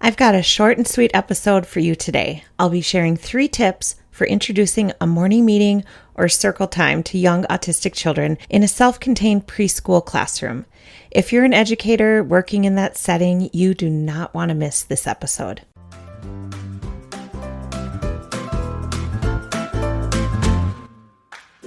I've got a short and sweet episode for you today. I'll be sharing 3 tips for introducing a morning meeting or circle time to young autistic children in a self-contained preschool classroom. If you're an educator working in that setting, you do not want to miss this episode.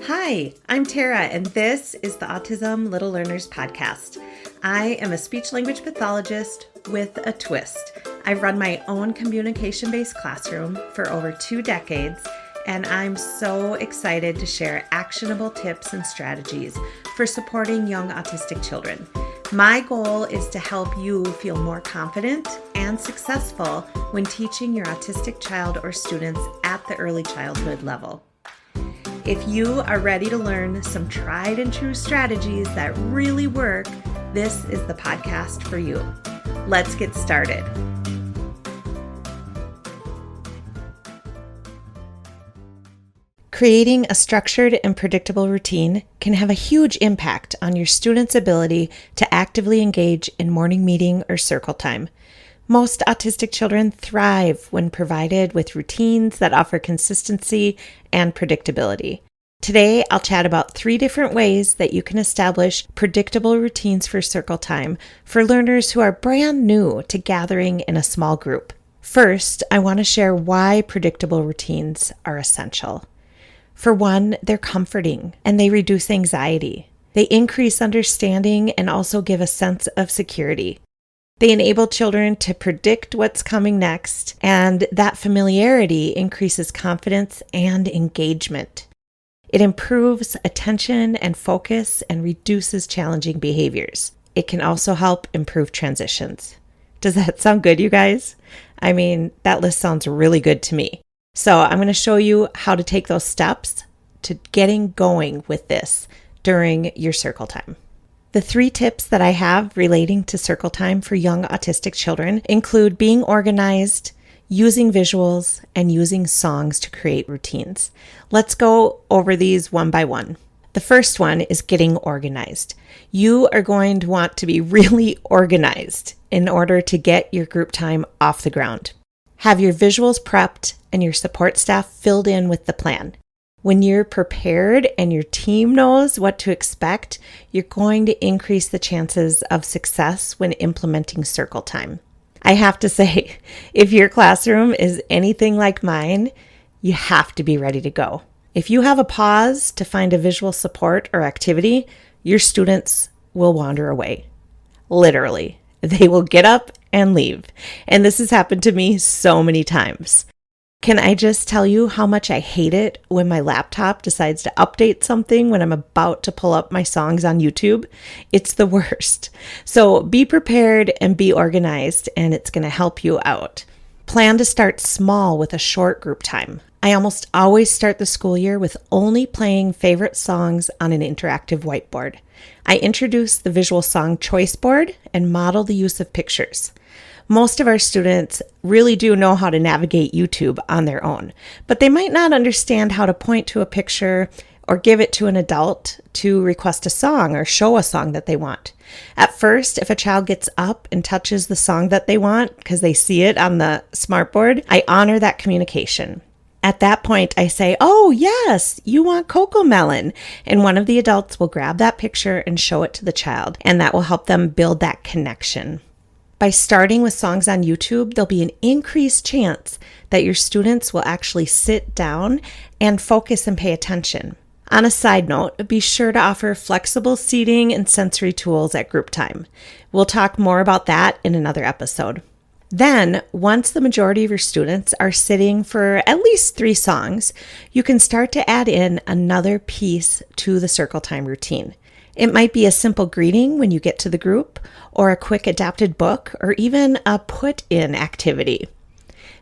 Hi, I'm Tara, and this is the Autism Little Learners podcast. I am a speech-language pathologist with a twist. I've run my own communication-based classroom for over 2 decades, and I'm so excited to share actionable tips and strategies for supporting young autistic children. My goal is to help you feel more confident and successful when teaching your autistic child or students at the early childhood level. If you are ready to learn some tried and true strategies that really work, this is the podcast for you. Let's get started. Creating a structured and predictable routine can have a huge impact on your students' ability to actively engage in morning meeting or circle time. Most autistic children thrive when provided with routines that offer consistency and predictability. Today, I'll chat about 3 different ways that you can establish predictable routines for circle time for learners who are brand new to gathering in a small group. First, I want to share why predictable routines are essential. For one, they're comforting and they reduce anxiety. They increase understanding and also give a sense of security. They enable children to predict what's coming next, and that familiarity increases confidence and engagement. It improves attention and focus and reduces challenging behaviors. It can also help improve transitions. Does that sound good, you guys? I mean, that list sounds really good to me. So I'm going to show you how to take those steps to getting going with this during your circle time. The 3 tips that I have relating to circle time for young autistic children include being organized, using visuals, and using songs to create routines. Let's go over these one by one. The first one is getting organized. You are going to want to be really organized in order to get your group time off the ground. Have your visuals prepped and your support staff filled in with the plan. When you're prepared and your team knows what to expect, you're going to increase the chances of success when implementing circle time. I have to say, if your classroom is anything like mine, you have to be ready to go. If you have a pause to find a visual support or activity, your students will wander away. Literally, they will get up and leave. And this has happened to me so many times. Can I just tell you how much I hate it when my laptop decides to update something when I'm about to pull up my songs on YouTube? It's the worst. So be prepared and be organized, and it's going to help you out. Plan to start small with a short group time. I almost always start the school year with only playing favorite songs on an interactive whiteboard. I introduce the visual song choice board and model the use of pictures. Most of our students really do know how to navigate YouTube on their own, but they might not understand how to point to a picture or give it to an adult to request a song or show a song that they want. At first, if a child gets up and touches the song that they want because they see it on the smartboard, I honor that communication. At that point, I say, "Oh, yes, you want Cocoa Melon." And one of the adults will grab that picture and show it to the child, and that will help them build that connection. By starting with songs on YouTube, there'll be an increased chance that your students will actually sit down and focus and pay attention. On a side note, be sure to offer flexible seating and sensory tools at group time. We'll talk more about that in another episode. Then, once the majority of your students are sitting for at least 3 songs, you can start to add in another piece to the circle time routine. It might be a simple greeting when you get to the group, or a quick adapted book, or even a put-in activity.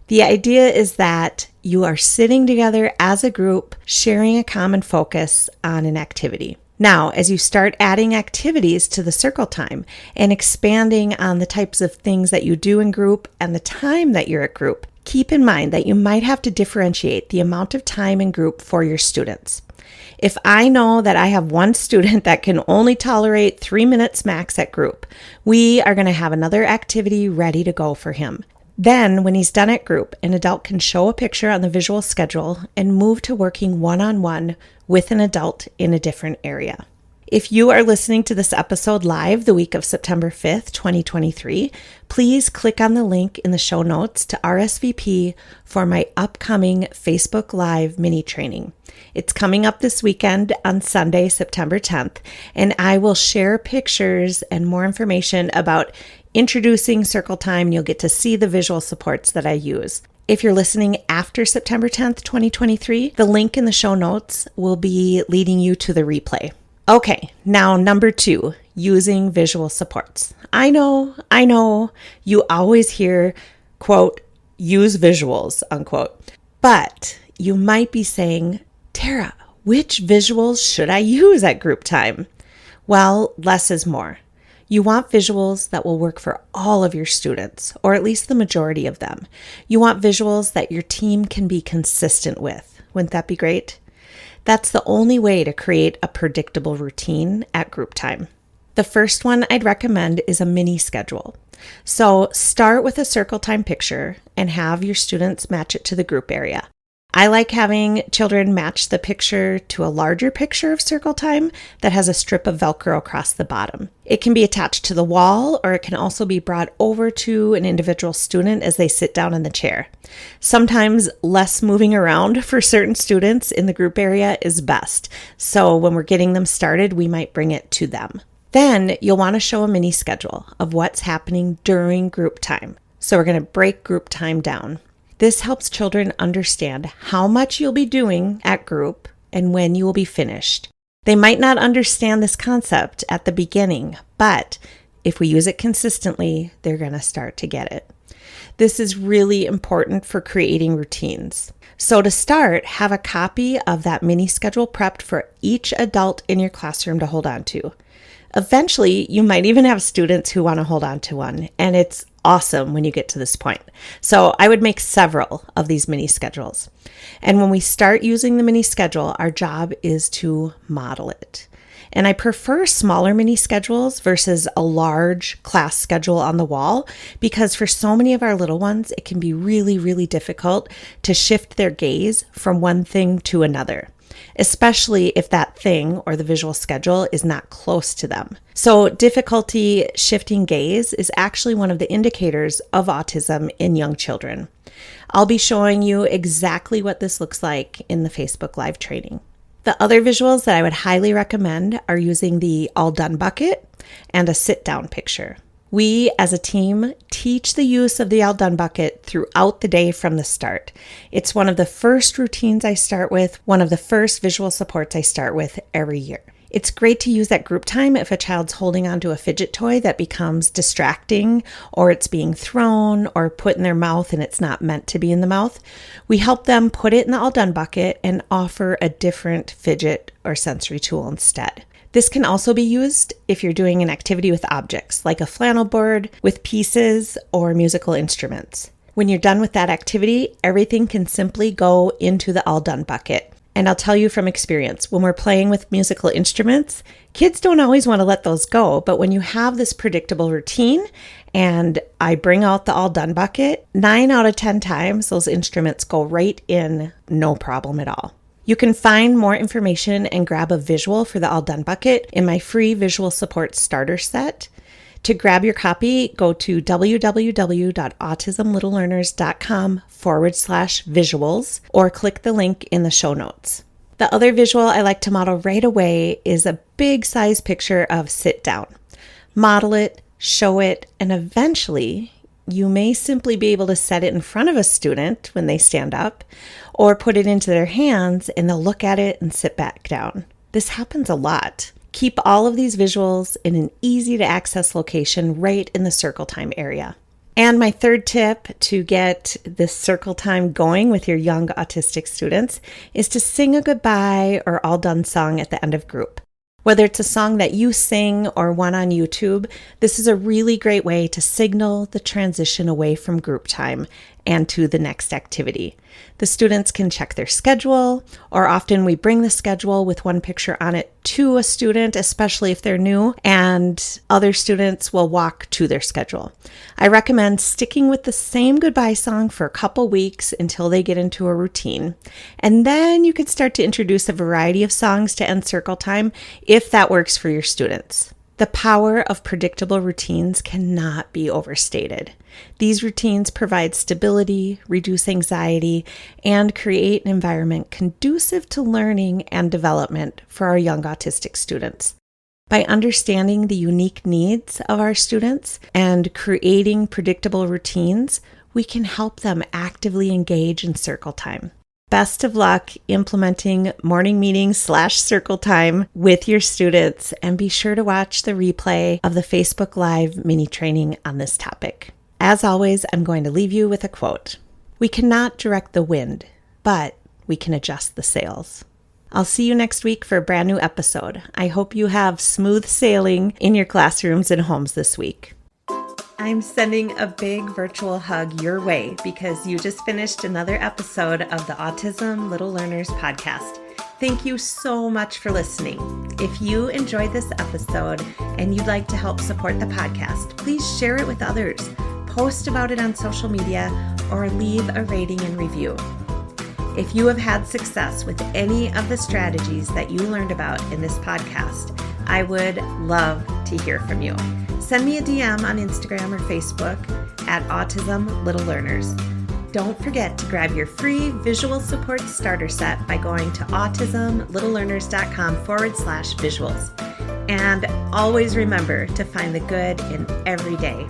The idea is that you are sitting together as a group, sharing a common focus on an activity. Now, as you start adding activities to the circle time and expanding on the types of things that you do in group and the time that you're at group, keep in mind that you might have to differentiate the amount of time in group for your students. If I know that I have one student that can only tolerate 3 minutes max at group, we are going to have another activity ready to go for him. Then, when he's done at group, an adult can show a picture on the visual schedule and move to working one-on-one with an adult in a different area. If you are listening to this episode live the week of September 5th, 2023, please click on the link in the show notes to RSVP for my upcoming Facebook Live mini training. It's coming up this weekend on Sunday, September 10th, and I will share pictures and more information about introducing Circle Time. You'll get to see the visual supports that I use. If you're listening after September 10th, 2023, the link in the show notes will be leading you to the replay. Okay, now number 2, using visual supports. I know, you always hear, quote, use visuals, unquote. But you might be saying, Tara, which visuals should I use at group time? Well, less is more. You want visuals that will work for all of your students, or at least the majority of them. You want visuals that your team can be consistent with. Wouldn't that be great? That's the only way to create a predictable routine at group time. The first one I'd recommend is a mini schedule. So start with a Circle Time picture and have your students match it to the group area. I like having children match the picture to a larger picture of Circle Time that has a strip of Velcro across the bottom. It can be attached to the wall, or it can also be brought over to an individual student as they sit down in the chair. Sometimes less moving around for certain students in the group area is best. So when we're getting them started, we might bring it to them. Then you'll want to show a mini schedule of what's happening during group time. So we're going to break group time down. This helps children understand how much you'll be doing at group and when you will be finished. They might not understand this concept at the beginning, but if we use it consistently, they're going to start to get it. This is really important for creating routines. So to start, have a copy of that mini schedule prepped for each adult in your classroom to hold on to. Eventually, you might even have students who want to hold on to one, and it's awesome when you get to this point. So I would make several of these mini schedules. And when we start using the mini schedule, our job is to model it. And I prefer smaller mini schedules versus a large class schedule on the wall, because for so many of our little ones, it can be really, really difficult to shift their gaze from one thing to another, especially if that thing or the visual schedule is not close to them. So difficulty shifting gaze is actually one of the indicators of autism in young children. I'll be showing you exactly what this looks like in the Facebook Live training. The other visuals that I would highly recommend are using the all done bucket and a sit down picture. We, as a team, teach the use of the all done bucket throughout the day from the start. It's one of the first routines I start with, one of the first visual supports I start with every year. It's great to use at group time if a child's holding onto a fidget toy that becomes distracting, or it's being thrown or put in their mouth and it's not meant to be in the mouth. We help them put it in the all done bucket and offer a different fidget or sensory tool instead. This can also be used if you're doing an activity with objects, like a flannel board with pieces or musical instruments. When you're done with that activity, everything can simply go into the all done bucket. And I'll tell you from experience, when we're playing with musical instruments, kids don't always want to let those go. But when you have this predictable routine and I bring out the all done bucket, 9 out of 10 times those instruments go right in, no problem at all. You can find more information and grab a visual for the all done bucket in my free visual support starter set. To grab your copy, go to www.autismlittlelearners.com/visuals or click the link in the show notes. The other visual I like to model right away is a big size picture of sit down. Model it, show it, and eventually you may simply be able to set it in front of a student when they stand up, or put it into their hands and they'll look at it and sit back down. This happens a lot. Keep all of these visuals in an easy to access location right in the Circle Time area. And my third tip to get this Circle Time going with your young autistic students is to sing a goodbye or all done song at the end of group. Whether it's a song that you sing or one on YouTube, this is a really great way to signal the transition away from group time and to the next activity. The students can check their schedule, or often we bring the schedule with one picture on it to a student, especially if they're new, and other students will walk to their schedule. I recommend sticking with the same goodbye song for a couple weeks until they get into a routine. And then you can start to introduce a variety of songs to end circle time if that works for your students. The power of predictable routines cannot be overstated. These routines provide stability, reduce anxiety, and create an environment conducive to learning and development for our young autistic students. By understanding the unique needs of our students and creating predictable routines, we can help them actively engage in circle time. Best of luck implementing morning meetings/circle time with your students, and be sure to watch the replay of the Facebook Live mini training on this topic. As always, I'm going to leave you with a quote. We cannot direct the wind, but we can adjust the sails. I'll see you next week for a brand new episode. I hope you have smooth sailing in your classrooms and homes this week. I'm sending a big virtual hug your way because you just finished another episode of the Autism Little Learners podcast. Thank you so much for listening. If you enjoyed this episode and you'd like to help support the podcast, please share it with others, post about it on social media, or leave a rating and review. If you have had success with any of the strategies that you learned about in this podcast, I would love to hear from you. Send me a DM on Instagram or Facebook at Autism Little Learners. Don't forget to grab your free visual support starter set by going to autismlittlelearners.com/visuals. And always remember to find the good in every day.